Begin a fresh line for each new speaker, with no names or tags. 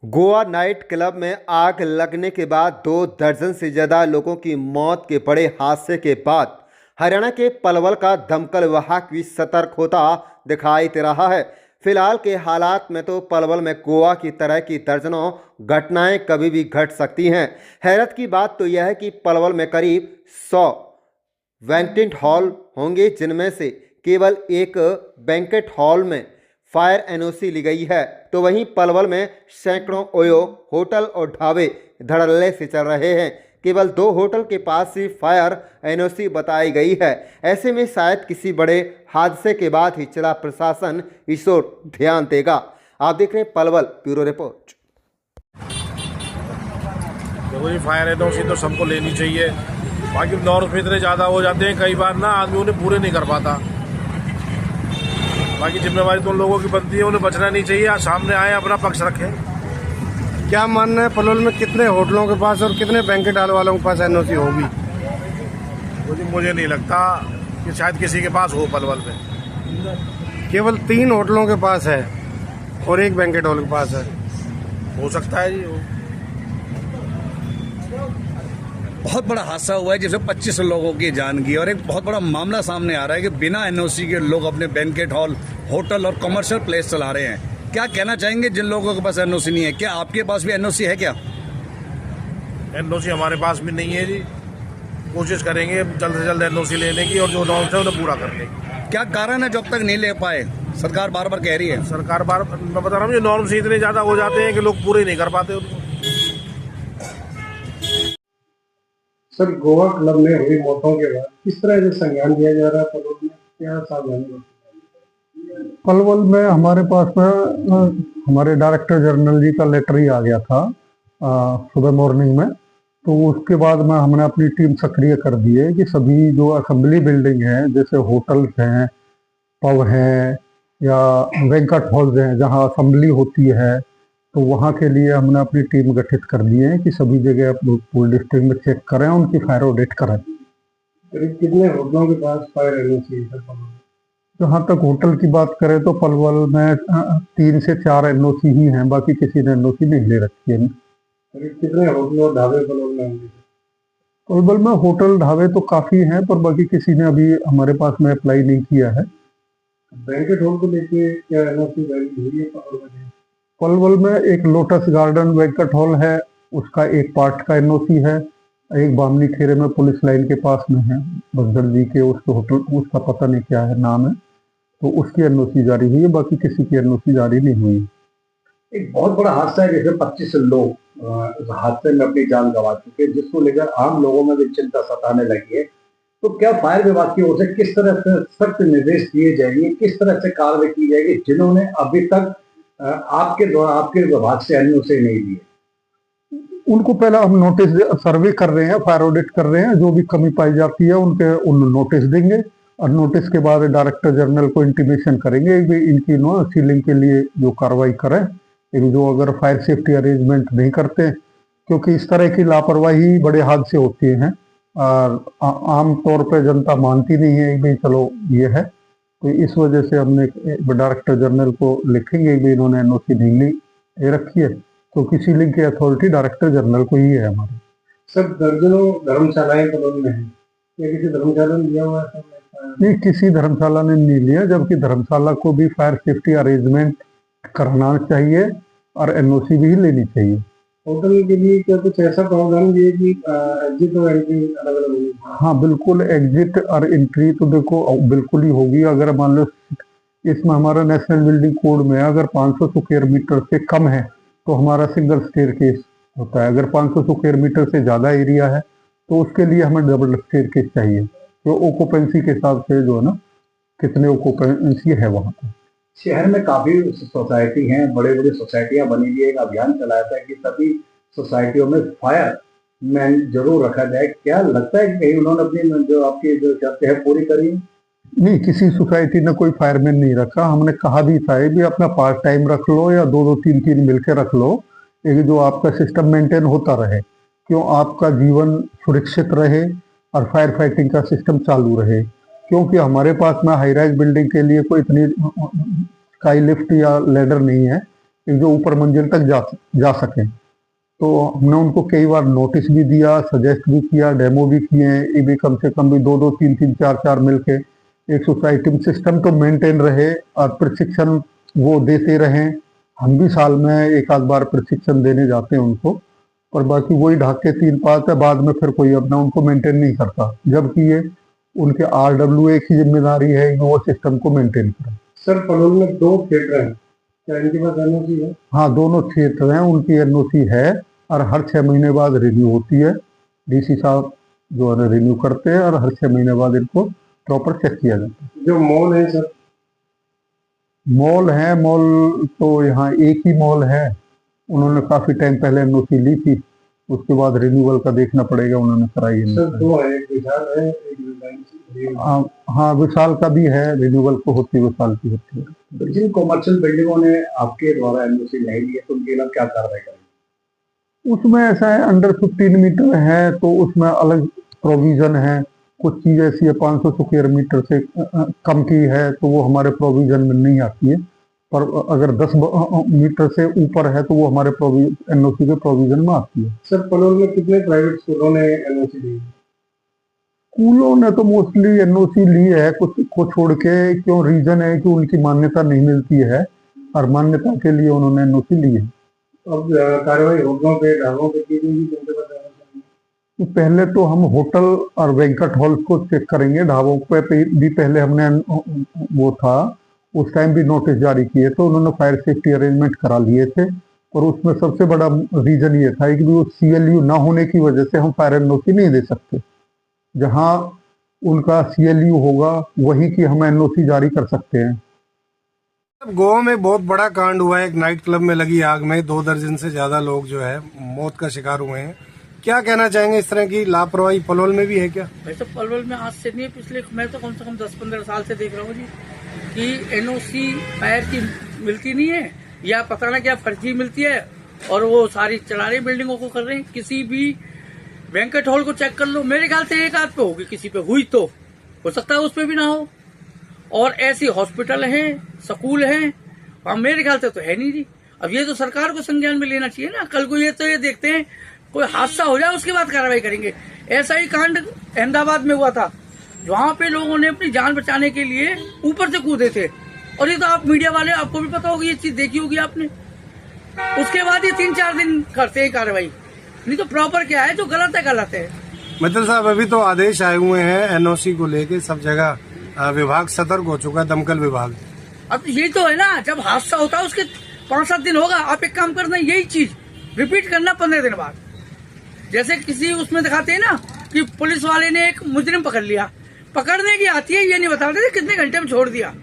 Goa night club में आग लगने के बाद 2 दर्जन से ज्यादा लोगों की मौत के बड़े हादसे के बाद हरियाणा के पलवल का दमकल विभाग भी सतर्क होता दिखाई दे रहा है। फिलहाल के हालात में तो पलवल में गोवा की तरह की दर्जनों घटनाएं कभी भी घट सकती हैं। हैरत की बात तो यह है कि पलवल में करीब 100 बैंक्वेट हॉल होंगे, जिनमें से केवल एक बैंक्वेट हॉल में फायर एनओसी ली गई है। तो वहीं पलवल में सैकड़ों ओयो होटल और ढाबे धड़ल्ले से चल रहे हैं। केवल 2 होटल के पास ही फायर एनओसी बताई गई है। ऐसे में शायद किसी बड़े हादसे के बाद ही जिला प्रशासन इस ओर ध्यान देगा। आप देख रहे हैं पलवल ब्यूरो रिपोर्ट।
देखो ये फायर एनओसी तो सबको लेनी चाहिए। बाकी नॉर्थ में इतने ज़्यादा हो जाते हैं कई बार ना, आदमी उन्हें पूरे नहीं कर पाता। बाकी जिम्मेवारी तो उन लोगों की बनती है, उन्हें बचना नहीं चाहिए। सामने आए अपना पक्ष रखें।
क्या मानना है पलवल में कितने होटलों के पास और कितने बैंकेट हॉल वालों के पास एनओसी होगी?
मुझे नहीं लगता कि शायद किसी के पास हो पलवल में।
केवल 3 होटलों के पास है और 1 बैंकेट हॉल के पास है।
हो सकता है जी हो।
बहुत बड़ा हादसा हुआ है जिसमें 25 लोगों की जान गई और एक बहुत बड़ा मामला सामने आ रहा है कि बिना एनओसी के लोग अपने बैंकेट हॉल, होटल और कमर्शियल प्लेस चला रहे हैं। क्या कहना चाहेंगे जिन लोगों के पास एनओसी नहीं है? क्या आपके पास भी एनओसी है? क्या
एनओसी हमारे पास भी नहीं है जी। कोशिश करेंगे जल्द से जल्द एनओसी लेने की और जो नॉर्म्स है उन्हें पूरा करने की।
क्या कारण है जो अब तक नहीं ले पाए? सरकार बार बार कह रही है।
सरकार बार मैं बता रहा हूँ, ये नॉर्म्स इतने ज़्यादा हो जाते हैं कि लोग पूरे नहीं कर पाते उनको।
सर, गोवा क्लब में हुई मौतों के बाद किस तरह से संज्ञान लिया जा रहा है पलवल में? क्या सावधानी?
पलवल में हमारे पास में हमारे डायरेक्टर जनरल जी का लेटर ही आ गया था सुबह मॉर्निंग में। तो उसके बाद में हमने अपनी टीम सक्रिय कर दी है कि सभी जो असेंबली बिल्डिंग है, जैसे होटल्स हैं, पब हैं या बैंक्वेट हॉल्स हैं जहां असेंबली होती है, तो वहाँ के लिए हमने अपनी टीम गठित कर दी है कि सभी जगह पूरे डिस्ट्रिक्ट में चेक करें, उनकी फायर ऑडिट करें।
कितने होटलों के पास फायर एनओसी है?
जहाँ तक होटल की बात करें तो पलवल में 3 से 4 एनओसी ही हैं, बाकी किसी ने एनओसी नहीं ले रखी है।
कितने होटल और ढाबे पलवल में होंगे?
पलवल में होटल ढाबे तो काफी हैं, पर बाकी किसी ने अभी हमारे पास में अप्लाई नहीं किया है।
बैंकेट हॉल को लेके क्या एनओसी वैलिड हुई है पलवल में?
पलवल में एक लोटस गार्डन बैंक्वेट हॉल है, उसका एक पार्ट का एनओसी है। एक बामनी खेरे में पुलिस लाइन के पास में है, बसदर जी के उसके होटल, उसका पता नहीं क्या है नाम है, तो उसकी एनओसी जारी हुई है, बाकी किसी की एनओसी जारी नहीं हुई।
एक बहुत बड़ा हादसा है जिसमें 25 लोग इस हादसे में अपनी जान गंवा चुके हैं, जिसको लेकर आम लोगों में भी चिंता सताने लगी है। तो क्या फायर विभाग की ओर से किस तरह से सख्त निर्देश दिए जाएंगे, किस तरह से कार्रवाई की जाएगी जिन्होंने अभी तक आपके द्वारा आपके विभाग से एनओसी नहीं दिए?
उनको पहले हम नोटिस सर्वे कर रहे हैं, फायर ऑडिट कर रहे हैं, जो भी कमी पाई जाती है उनके उन नोटिस देंगे और नोटिस के बाद डायरेक्टर जनरल को इंटीमेशन करेंगे कि इनकी सीलिंग के लिए जो कार्रवाई करें, जो अगर फायर सेफ्टी अरेंजमेंट नहीं करते, क्योंकि इस तरह की लापरवाही बड़े हादसे होते हैं और आम तौर पे जनता मानती नहीं है कि चलो ये है। तो इस वजह से हमने डायरेक्टर जनरल को लिखेंगे कि इन्होंने एनओसी नहीं ली रखी है, क्योंकि सीलिंग की अथॉरिटी डायरेक्टर जनरल को ही है हमारे।
सब दर्जनों धर्मशालाएं पलवल में है, क्या किसी धर्मशाला ने लिया हुआ है?
नहीं, किसी धर्मशाला ने नहीं लिया, जबकि धर्मशाला को भी फायर सेफ्टी अरेंजमेंट करना चाहिए और एनओसी भी लेनी चाहिए।
होटल के लिए क्या कुछ ऐसा प्रावधान भी है कि एग्जिट और एंट्री अलग अलग होगी?
हाँ बिल्कुल, एग्जिट और एंट्री तो देखो बिल्कुल ही होगी। अगर मान लो इसमें हमारा नेशनल बिल्डिंग कोड में अगर 500 स्क्वायर मीटर से कम है तो हमारा सिंगल स्टेयरकेस होता है। अगर 500 स्क्वायर मीटर से ज़्यादा एरिया है तो उसके लिए हमें डबल स्टेयरकेस चाहिए, तो ओक्यूपेंसी के हिसाब से जो है ना, कितने ओक्यूपेंसी है वहाँ पर।
शहर में काफी सोसाइटी हैं, बड़े बड़ी सोसाइटियां बनी हुई है। एक अभियान चलाया था कि सभी सोसाइटियों में फायर मैन जरूर रखा जाए। क्या लगता है कि कहीं उन्होंने अपनी जो आपकी जो शर्तें हैं पूरी करी?
नहीं, किसी सोसाइटी ने कोई फायरमैन नहीं रखा। हमने कहा भी था भी अपना पार्ट टाइम रख लो या 2-2, 3-3 मिलकर रख लो, एक जो आपका सिस्टम मेंटेन होता रहे, क्यों आपका जीवन सुरक्षित रहे और फायर फाइटिंग का सिस्टम चालू रहे। क्योंकि हमारे पास में हाई राइज बिल्डिंग के लिए कोई इतनी स्काई लिफ्ट या लैडर नहीं है कि जो ऊपर मंजिल तक जा सकें। तो हमने उनको कई बार नोटिस भी दिया, सजेस्ट भी किया, डेमो भी किए हैं। ये भी कम से कम भी 2-2, 3-3, 4-4 मिलके एक सोसाइटी में सिस्टम तो मेंटेन रहे और प्रशिक्षण वो देते रहें। हम भी साल में एक आध बार प्रशिक्षण देने जाते हैं उनको, पर बाकी वही ढाक के 3-5 है, बाद में फिर कोई अपना उनको मेंटेन नहीं करता, जबकि ये उनके RWA की जिम्मेदारी है वो सिस्टम को मेंटेन करें।
सर पलोल में 2 थिएटर हैं, क्या इनके पास एनओसी है?
हाँ, दोनों थिएटर हैं, उनकी एनओसी है और हर 6 महीने बाद रिन्यू होती है। DC साहब जो है रिन्यू करते हैं और हर 6 महीने बाद इनको प्रॉपर चेक किया जाता है।
जो मॉल है सर,
मॉल है, मॉल तो यहाँ एक ही मॉल है, उन्होंने काफी टाइम पहले एनओसी ली थी, उसके बाद रिन्यूअल का देखना पड़ेगा, उन्होंने कराई है।
सर 2 है, एक विशाल है, एक रिलायंस।
हाँ, विशाल का भी है, रिन्यूअल को होती है, विशाल की होती है।
तो जिन कॉमर्शियल बिल्डिंगों ने आपके द्वारा एनओसी नहीं ली है तो उनके खिलाफ क्या कार्रवाई करेंगे?
उसमें ऐसा है, अंडर 15 मीटर है तो उसमें अलग प्रोविजन है। कुछ चीज ऐसी है 500 स्क्वायर मीटर से कम की है तो वो हमारे प्रोविजन में नहीं आती है, पर अगर 10 मीटर से ऊपर है तो वो हमारे एनओसी के प्रोविजन में आती है।
सर पलोल में कितने प्राइवेट स्कूलों ने एनओसी ली?
स्कूलों ने तो मोस्टली एनओसी ली है, कुछ को छोड़ के। क्यों? रीजन है कि उनकी मान्यता नहीं मिलती है और मान्यता के लिए उन्होंने एनओसी ली है।
अब कार्रवाई होटलों पे, ढाबों पे की जाएगी, तुमको बताना चाहिए।
तो पहले तो हम होटल और बैंक्वेट हॉल को चेक करेंगे। ढाबों पे भी पहले हमने वो था, उस टाइम भी नोटिस जारी किए थे, उन्होंने फायर सेफ्टी अरेंजमेंट करा लिए थे, और उसमें सबसे बड़ा रीजन ये था कि वो CLU ना होने की वजह से हम फायर एनओसी नहीं दे सकते। जहां उनका CLU होगा वहीं की हम एनओसी जारी कर सकते हैं।
गोवा में बहुत बड़ा कांड हुआ है, एक नाइट क्लब में लगी आग में 2 दर्जन से ज्यादा लोग जो है मौत का शिकार हुए हैं। क्या कहना चाहेंगे, इस तरह की लापरवाही पलोल में भी है क्या?
वैसे पलवल में आज से नहीं है, पिछले मैं तो कम से कम 10-15 साल से देख रहा हूँ जी कि एनओसी फायर की मिलती नहीं है, या पता ना क्या फर्जी मिलती है, और वो सारी चला रहे बिल्डिंगों को कर रहे हैं। किसी भी बैंक्वेट हॉल को चेक कर लो, मेरे ख्याल से एक आध पे होगी, किसी पे हुई तो हो सकता है उस पे भी ना हो। और ऐसी हॉस्पिटल हैं, स्कूल हैं, वहां मेरे ख्याल से तो है नहीं जी। अब ये तो सरकार को संज्ञान में लेना चाहिए ना। कल को ये तो ये देखते हैं कोई हादसा हो जाए उसके बाद कार्रवाई करेंगे। ऐसा ही कांड अहमदाबाद में हुआ था, वहां पे लोगों ने अपनी जान बचाने के लिए ऊपर से कूदे थे, और ये तो आप मीडिया वाले, आपको भी पता होगी, ये चीज देखी होगी आपने। उसके बाद ये 3-4 दिन करते हैं कार्रवाई, नहीं तो प्रॉपर क्या है, जो गलत है गलत है।
मित्तल साहब, अभी तो आदेश आए हुए हैं एनओसी को लेके, सब जगह विभाग सतर्क हो चुका है, दमकल विभाग।
अब यही तो है ना, जब हादसा होता है उसके 5-7 दिन होगा, आप एक काम करना, यही चीज रिपीट करना 15 दिन बाद। जैसे किसी उसमें दिखाते हैं ना कि पुलिस वाले ने एक मुजरिम पकड़ लिया, पकड़ने की आती है, ये नहीं बताते कितने घंटे में छोड़ दिया।